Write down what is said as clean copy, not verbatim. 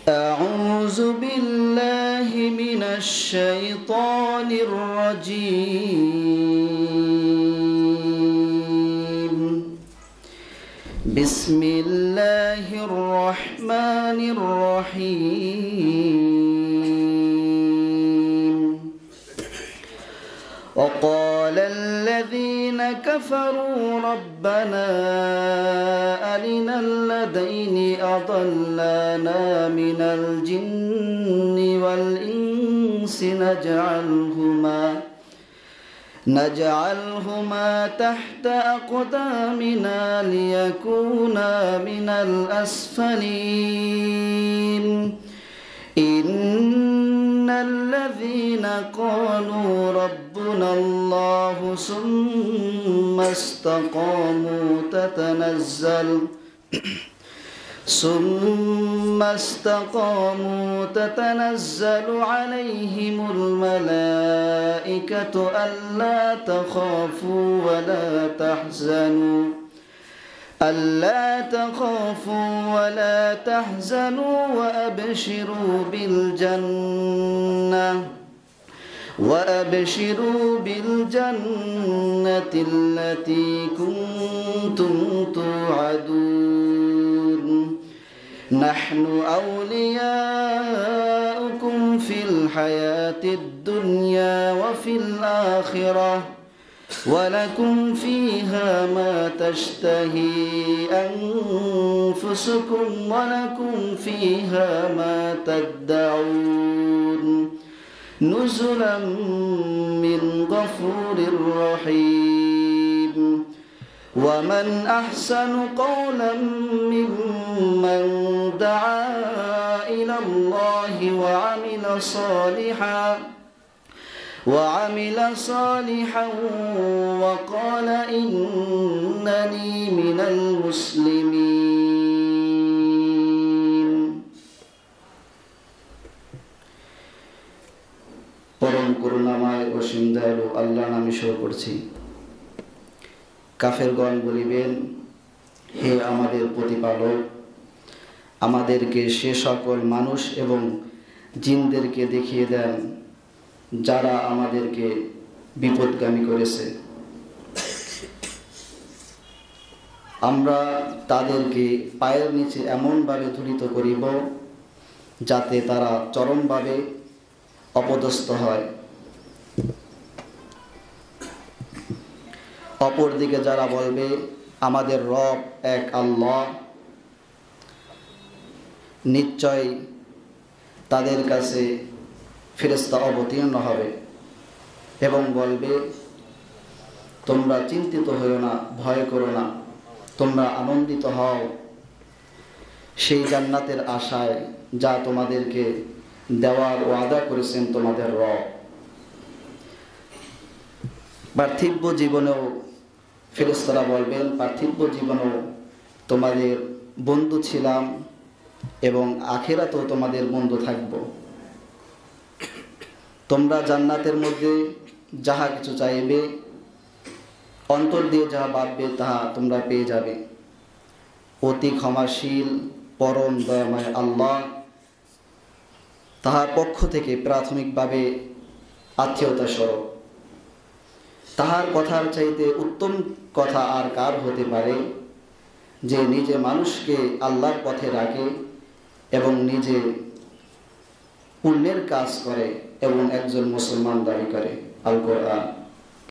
أعوذ بالله من الشيطان الرجيم بسم الله الرحمن الرحيم وقال الذين كفروا ربنا أرنا الذين أضلانا من الجن والإنس نجعلهما تحت أقدامنا ليكونا من الأسفلين إن الذين قالوا ربنا الله ثم استقاموا تتنزل عليهم الملائكة ألا تخافوا ولا تحزنوا وأبشروا بالجنة التي كنتم توعدون نحن أولياؤكم في الحياة الدنيا وفي الآخرة ولكم فيها ما تشتهي أنفسكم ولكم فيها ما تدعون نزلا من غفور رحيم ومن أحسن قولا ممن دعا إلى الله وعمل صالحا وقال إنني من المسلمين পরম করুণাময় ও অসীম দয়ালু আল্লাহর নামে শুরু করছি। কাফেরগণ বলিবেন, হে আমাদের প্রতিপালক, আমাদেরকে সে সকল মানুষ এবং জিনদেরকে দেখিয়ে দেন যারা আমাদেরকে বিপদগামী করেছে। আমরা তাদেরকে পায়ের নিচে এমনভাবে ধুলিত করিব যাতে তারা চরমভাবে অপদস্থ হয়। অপরদিকে যারা বলবে আমাদের রব এক আল্লাহ, নিশ্চয় তাদের কাছে ফেরেশতা অবতীর্ণ হবে এবং বলবে, তোমরা চিন্তিত হও না, ভয় করো না, তোমরা আনন্দিত হও সেই জান্নাতের আশায় যা তোমাদেরকে দেওয়ার ওয়াদা করেছেন তোমাদের রব। পার্থিব জীবনেও ফেরেশতারা বলবেন, পার্থিব জীবনেও তোমাদের বন্ধু ছিলাম এবং আখিরাতেও তোমাদের বন্ধু থাকব। তোমরা জান্নাতের মধ্যে যাহা কিছু চাইবে, অন্তর দিয়ে যাহা ভাববে তাহা তোমরা পেয়ে যাবে। অতি ক্ষমাশীল পরম দয়াময় আল্লাহ তাহার পক্ষ থেকে প্রাথমিকভাবে আত্মীয়তা স্বরূপ। তাহার কথার চাইতে উত্তম কথা আর কার হতে পারে যে নিজে মানুষকে আল্লাহর পথে রাখে এবং নিজে পুণ্যের কাজ করে এবং একজন মুসলমান দাবি করে। আল কোরআন।